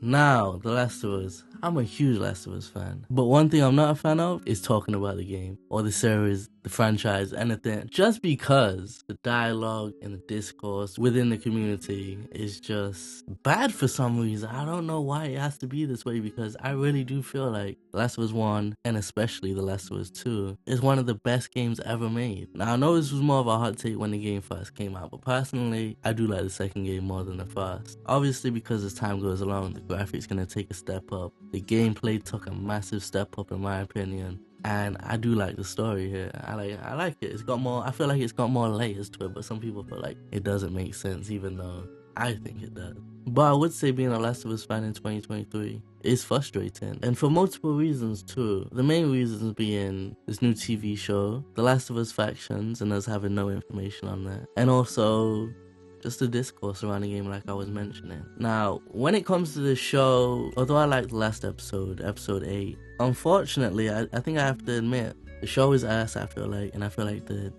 Now, The Last of Us. I'm a huge Last of Us fan. But one thing I'm not a fan of is talking about the game or the series, the franchise, anything. Just because the dialogue and the discourse within the community is just bad for some reason. I don't know why it has to be this way, because I really do feel like The Last of Us 1 and especially The Last of Us 2 is one of the best games ever made. Now, I know this was more of a hot take when the game first came out, but personally, I do like the second game more than the first. Obviously, because as time goes along, the graphics gonna take a step up. The gameplay took a massive step up in my opinion. And I do like the story here. I like it. It's got more, I feel like it's got more layers to it, but some people feel like it doesn't make sense, even though I think it does. But I would say being a Last of Us fan in 2023 is frustrating, and for multiple reasons too. The main reasons being this new TV show, The Last of Us factions, and us having no information on that, and also just the discourse around the game like I was mentioning. Now, when it comes to the show, although I liked the last episode, episode 8, unfortunately, I think I have to admit, the show is ass, I feel like, and I feel like the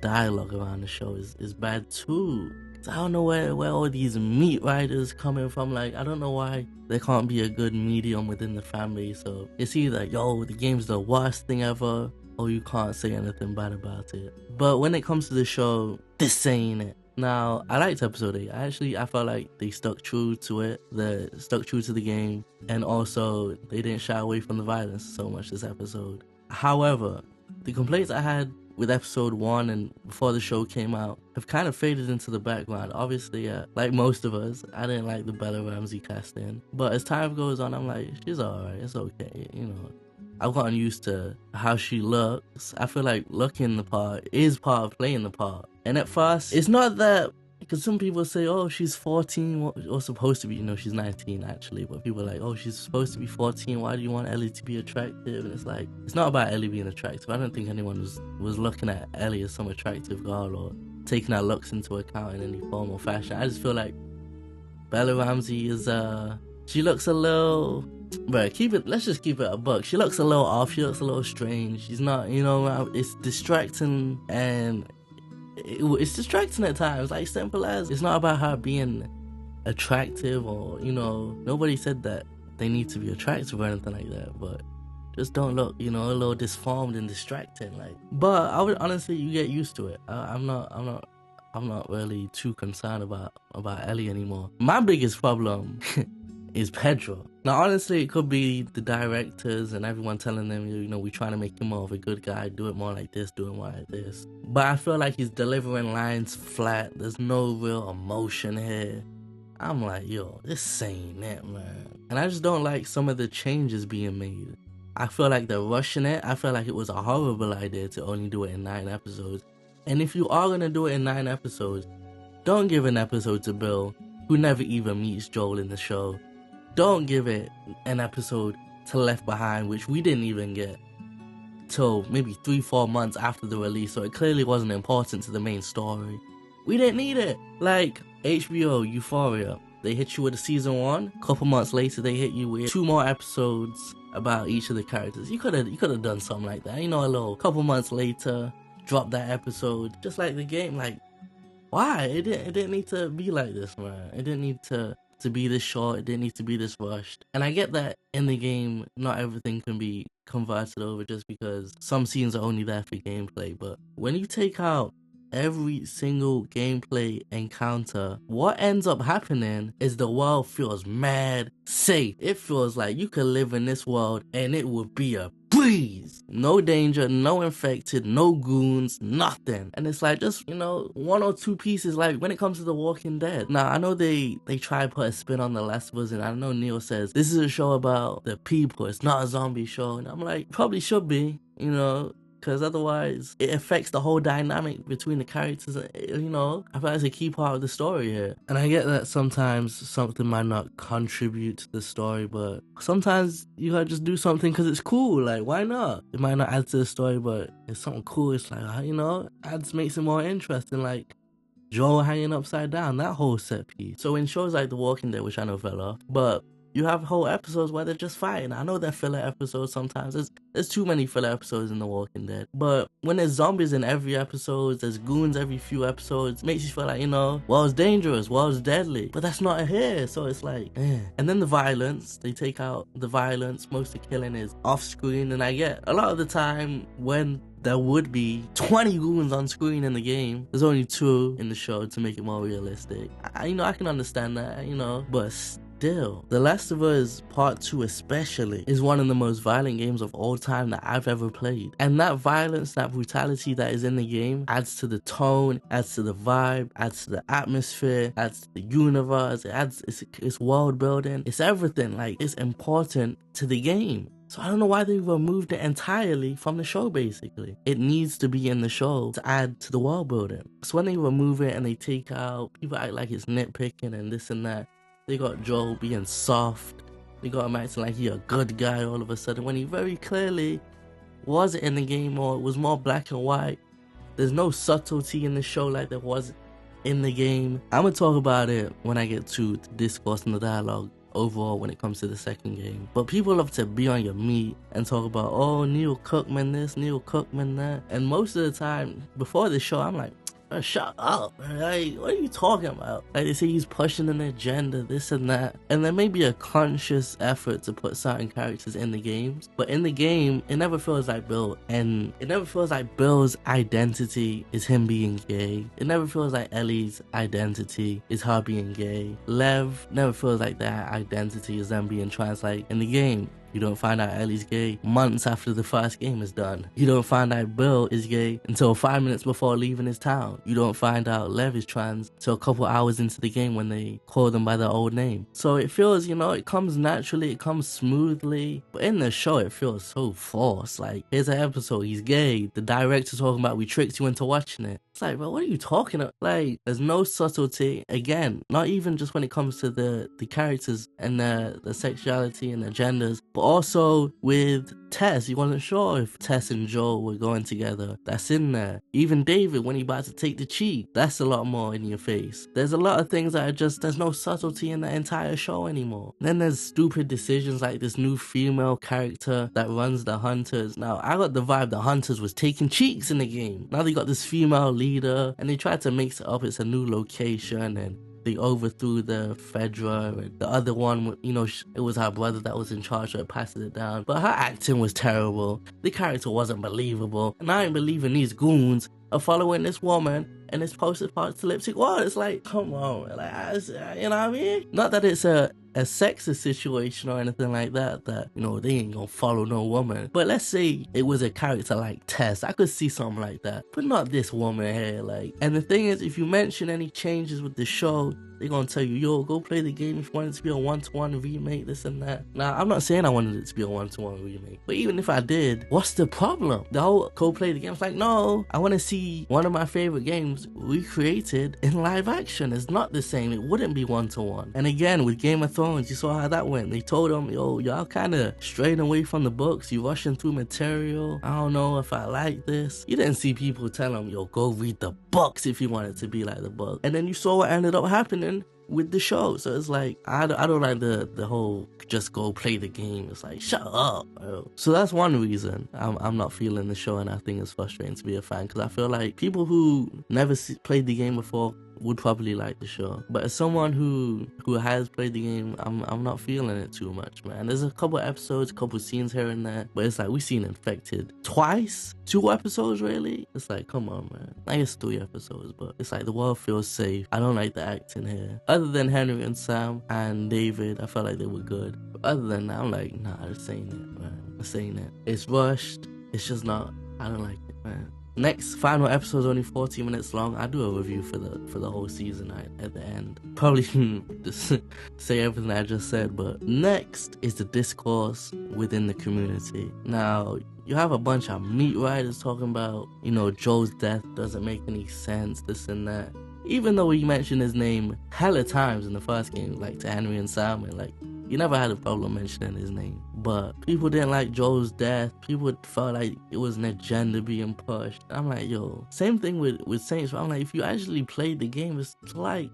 dialogue around the show is bad too. I don't know where all these meat riders coming from. Like, I don't know why there can't be a good medium within the fan base. So it's either, yo, the game's the worst thing ever, or you can't say anything bad about it. But when it comes to the show, this ain't it. Now, I liked episode 8. I felt like they stuck true to it. They stuck true to the game. And also, they didn't shy away from the violence so much this episode. However, the complaints I had with episode 1 and before the show came out have kind of faded into the background. Obviously, like most of us, I didn't like the Bella Ramsey casting. But as time goes on, I'm like, she's alright, it's okay, you know. I've gotten used to how she looks. I feel like looking the part is part of playing the part. And at first, it's not that, because some people say, oh, she's 14, or supposed to be, you know, she's 19 actually, but people are like, oh, she's supposed to be 14, why do you want Ellie to be attractive? And it's like, it's not about Ellie being attractive. I don't think anyone was looking at Ellie as some attractive girl or taking her looks into account in any form or fashion. I just feel like Bella Ramsey is, she looks a little, but let's just keep it a buck. She looks a little off, she looks a little strange. She's not, you know, it's distracting, and it's distracting at times, like simple as. It's not about her being attractive or, you know, nobody said that they need to be attractive or anything like that, but just don't look, you know, a little disformed and distracting, like. But I would honestly, you get used to it. I'm not really too concerned about Ellie anymore. My biggest problem is Pedro. Now, honestly, it could be the directors and everyone telling them, you know, we're trying to make him more of a good guy, do it more like this, do it more like this. But I feel like he's delivering lines flat. There's no real emotion here. I'm like, yo, this ain't it, man. And I just don't like some of the changes being made. I feel like they're rushing it. I feel like it was a horrible idea to only do it in 9 episodes. And if you are gonna do it in 9 episodes, don't give an episode to Bill, who never even meets Joel in the show. Don't give it an episode to Left Behind, which we didn't even get till maybe 3-4 months after the release, so it clearly wasn't important to the main story. We didn't need it. Like HBO, Euphoria, they hit you with a season 1, a couple months later they hit you with 2 more episodes about each of the characters. You could have done something like that, you know, a little couple months later, drop that episode, just like the game. Like, why? It didn't need to be like this, man. It didn't need to be this short. It didn't need to be this rushed. And I get that in the game, not everything can be converted over just because some scenes are only there for gameplay. But when you take out every single gameplay encounter, what ends up happening is the world feels mad safe. It feels like you could live in this world and it would be a breeze. No danger, no infected, no goons, nothing. And it's like, just, you know, 1 or 2 pieces. Like when it comes to The Walking Dead, now I know they try to put a spin on The Last of Us, and I know Neil says this is a show about the people, it's not a zombie show, and I'm like, probably should be, you know, because otherwise it affects the whole dynamic between the characters. You know, I feel like it's a key part of the story here. And I get that sometimes something might not contribute to the story, but sometimes you gotta just do something because it's cool. Like, why not? It might not add to the story, but it's something cool. It's like, you know, makes it more interesting. Like Joel hanging upside down, that whole set piece. So in shows like The Walking Dead, which I know fell off, but you have whole episodes where they're just fighting. I know they're filler episodes sometimes. There's too many filler episodes in The Walking Dead. But when there's zombies in every episode, there's goons every few episodes, it makes you feel like, you know, world's dangerous, world's deadly. But that's not here. So it's like, eh. And then the violence, they take out the violence. Most of the killing is off screen. And I get a lot of the time when there would be 20 goons on screen in the game, there's only 2 in the show to make it more realistic. I can understand that, but still, The Last of Us Part 2 especially is one of the most violent games of all time that I've ever played. And that violence, that brutality that is in the game adds to the tone, adds to the vibe, adds to the atmosphere, adds to the universe, it's world building, it's everything. Like, it's important to the game. So I don't know why they removed it entirely from the show, basically. It needs to be in the show to add to the world building. So when they remove it and they take out, people act like it's nitpicking and this and that. They got Joel being soft. They got him acting like he a good guy all of a sudden when he very clearly wasn't in the game, or it was more black and white. There's no subtlety in the show like there was in the game. I'm going to talk about it when I get to the discourse and the dialogue overall when it comes to the second game. But people love to be on your meat and talk about, oh, Neil Cookman this, Neil Cookman that. And most of the time before the show, I'm like, shut up, man. Like, what are you talking about? Like, they say he's pushing an agenda, this and that. And there may be a conscious effort to put certain characters in the games, but in the game, it never feels like Bill. And it never feels like Bill's identity is him being gay. It never feels like Ellie's identity is her being gay. Lev never feels like that identity is them being trans. Like, in the game, you don't find out Ellie's gay months after the first game is done. You don't find out Bill is gay until 5 minutes before leaving his town. You don't find out Lev is trans till a couple hours into the game when they call them by their old name. So it feels, it comes naturally, it comes smoothly. But in the show, it feels so forced. Like, here's an episode, he's gay. The director's talking about, we tricked you into watching it. It's like, bro, what are you talking about? Like, there's no subtlety. Again, not even just when it comes to the characters and the sexuality and the genders, but also with Tess. You wasn't sure if Tess and Joel were going together. That's in there. Even David, when he about to take the cheat, that's a lot more in your face. There's a lot of things that are just, there's no subtlety in the entire show anymore. Then there's stupid decisions like this new female character that runs the Hunters. Now, I got the vibe the Hunters was taking cheeks in the game. Now they got this female leader and they tried to mix it up. It's a new location and they overthrew the Fedra, and the other one, it was her brother that was in charge, so it passed it down. But her acting was terrible. The character wasn't believable. And I ain't believing these goons are following this woman and this post-apocalyptic world. It's like, come on, like, you know what I mean? Not that it's a sexist situation or anything like that, they ain't gonna follow no woman. But let's say it was a character like Tess. I could see something like that, but not this woman here. Like, and the thing is, if you mention any changes with the show, they're gonna tell you, yo, go play the game if you want it to be a one-to-one remake, this and that. Now, I'm not saying I wanted it to be a one-to-one remake, but even if I did, what's the problem? The whole go play the game. It's like, no, I want to see one of my favorite games recreated in live action. It's not the same. It wouldn't be one-to-one. And again, with Game of Thrones, you saw how that went. They told them, yo, y'all kind of straying away from the books. You rushing through material. I don't know if I like this. You didn't see people tell them, yo, go read the books if you want it to be like the book. And then you saw what ended up happening with the show. So it's like, I don't like the whole just go play the game. It's like, shut up, bro. So that's one reason I'm not feeling the show, and I think it's frustrating to be a fan, because I feel like people who never played the game before would probably like the show. But as someone who has played the game, I'm not feeling it too much, man. There's a couple episodes, a couple scenes here and there, but it's like we seen Infected twice, 2 episodes really. It's like, come on, man. I guess 3 episodes, but it's like the world feels safe. I don't like the acting here. Other than Henry and Sam and David, I felt like they were good. But other than that, I'm like, nah, this ain't it, man. This ain't it. It's rushed. It's just not. I don't like it, man. Next final episode is only 40 minutes long. I do a review for the whole season at the end. Probably just say everything I just said, but next is the discourse within the community. Now, you have a bunch of meat riders talking about, Joe's death doesn't make any sense, this and that. Even though we mentioned his name hella times in the first game, like to Henry and Simon, like, you never had a problem mentioning his name. But people didn't like Joel's death. People felt like it was an agenda being pushed. I'm like, yo, same thing with Saints. I'm like, if you actually played the game, it's like,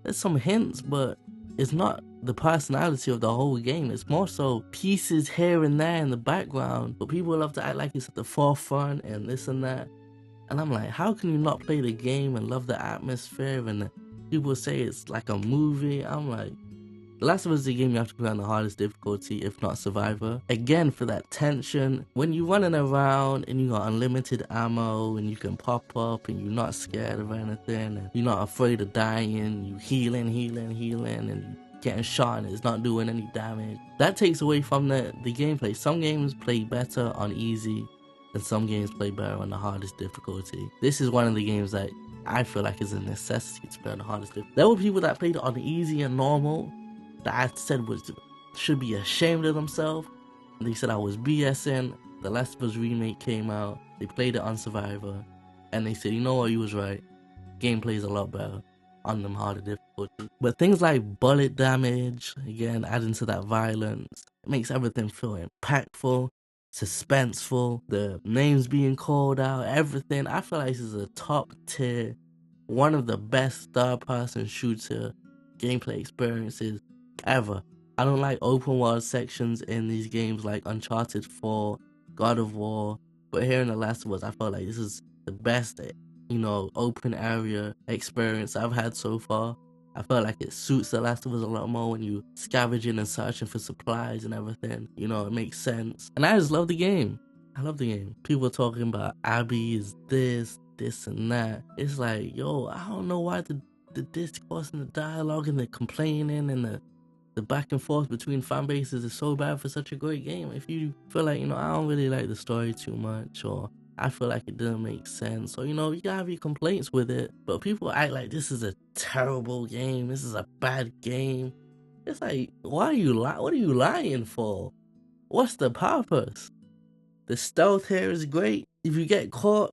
there's some hints, but it's not the personality of the whole game. It's more so pieces here and there in the background, but people love to act like it's at the forefront and this and that. And I'm like, how can you not play the game and love the atmosphere? And people say it's like a movie. I'm like, The Last of Us is a game you have to play on the hardest difficulty, if not Survivor. Again, for that tension, when you're running around and you got unlimited ammo and you can pop up and you're not scared of anything and you're not afraid of dying, you healing and you getting shot and it's not doing any damage. That takes away from the gameplay. Some games play better on easy and some games play better on the hardest difficulty. This is one of the games that I feel like is a necessity to play on the hardest difficulty. There were people that played it on easy and normal that I said should be ashamed of themselves. They said I was BSing. The Last of Us remake came out. They played it on Survivor. And they said, you know what, you was right. Gameplay is a lot better on them harder difficulty. But things like bullet damage, again, adding to that violence, it makes everything feel impactful, suspenseful, the names being called out, everything. I feel like this is a top tier, one of the best third-person shooter gameplay experiences ever. I don't like open world sections in these games like Uncharted 4, God of War, but here in The Last of Us, I felt like this is the best, open area experience I've had so far. I felt like it suits The Last of Us a lot more when you scavenging and searching for supplies and everything. It makes sense. And I just love the game. I love the game. People talking about Abby is this and that. It's like, yo, I don't know why the discourse and the dialogue and the complaining and the back and forth between fan bases is so bad for such a great game. If you feel like, I don't really like the story too much, or I feel like it doesn't make sense, or, you gotta have your complaints with it, but people act like this is a terrible game, this is a bad game. It's like, what are you lying for? What's the purpose? The stealth here is great. If you get caught,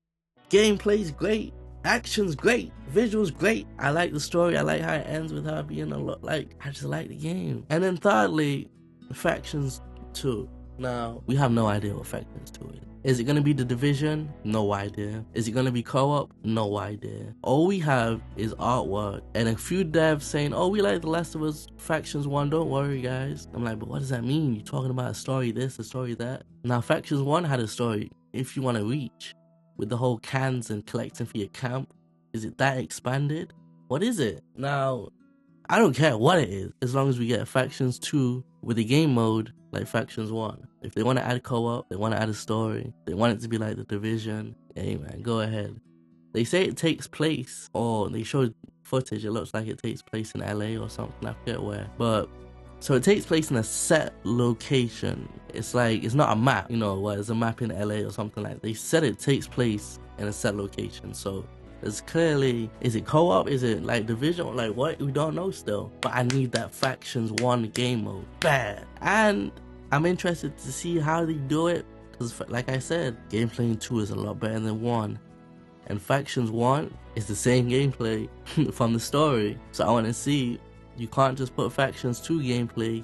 gameplay's great. Action's great, visuals great. I like the story. I like how it ends with her being I just like the game. And then thirdly, Factions 2. Now, we have no idea what Factions 2 is. Is it going to be The Division? No idea. Is it going to be co-op? No idea. All we have is artwork and a few devs saying, oh, we like The Last of Us Factions 1, don't worry guys. I'm like, but what does that mean? You're talking about a story this, a story that? Now, Factions 1 had a story, if you want to reach. With the whole cans and collecting for your camp. Is it that expanded? What is it? Now, I don't care what it is, as long as we get Factions 2 with a game mode like Factions 1. If they want to add co-op, they want to add a story, they want it to be like The Division, hey man, go ahead. They say it takes place, or they showed footage, it looks like it takes place in LA or something, I forget where. But so it takes place in a set location. It's like, it's not a map, where there's a map in LA or something like that. They said it takes place in a set location. So there's clearly, is it co-op? Is it like Division? Like what? We don't know still. But I need that Factions 1 game mode bad. And I'm interested to see how they do it. Because like I said, gameplay in 2 is a lot better than 1. And Factions 1 is the same gameplay from the story. So I want to see. You can't just put Factions 2 gameplay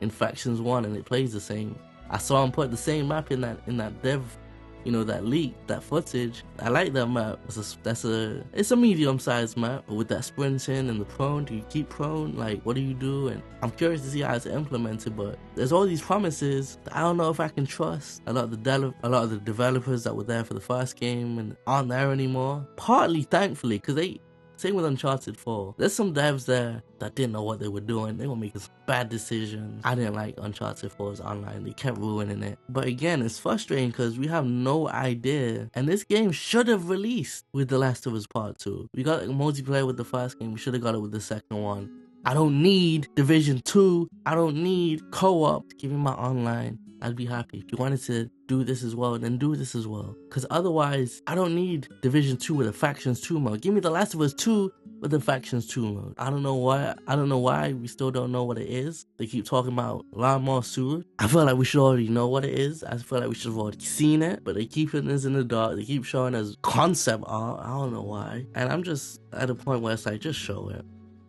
in Factions 1 and it plays the same. I saw him put the same map in that dev, that leak, that footage. I like that map. It's a medium-sized map, but with that sprinting and the prone, do you keep prone? Like, what do you do? And I'm curious to see how it's implemented, but there's all these promises that I don't know if I can trust. A lot of the developers that were there for the first game and aren't there anymore. Partly, thankfully, because same with Uncharted 4. There's some devs there that didn't know what they were doing. They were making some bad decisions. I didn't like Uncharted 4's online. They kept ruining it. But again, it's frustrating because we have no idea. And this game should have released with The Last of Us Part 2. We got multiplayer with the first game. We should have got it with the second one. I don't need Division 2. I don't need co-op. Give me my online. I'd be happy. If you wanted to do this as well, then do this as well. Because otherwise, I don't need Division 2 with a Factions 2 mode. Give me The Last of Us 2 with the Factions 2 mode. I don't know why we still don't know what it is. They keep talking about Lawnmower Suit. I feel like we should already know what it is. I feel like we should have already seen it. But they keep putting this in the dark. They keep showing us concept art. I don't know why. And I'm just at a point where it's like, just show it.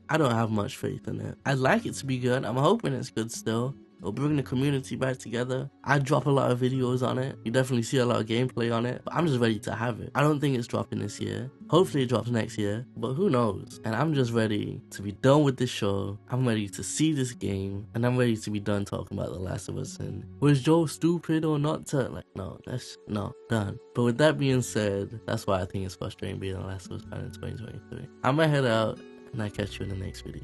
I don't have much faith in it. I'd like it to be good. I'm hoping it's good still. It'll bring the community back together. I drop a lot of videos on it. You definitely see a lot of gameplay on it. But I'm just ready to have it. I don't think it's dropping this year. Hopefully it drops next year, but who knows? And I'm just ready to be done with this show. I'm ready to see this game, and I'm ready to be done talking about The Last of Us. And was Joe stupid or not to, like, no, that's no, done. But with that being said, that's why I think it's frustrating being a Last of Us fan in 2023. I'm gonna head out, and I'll catch you in the next video.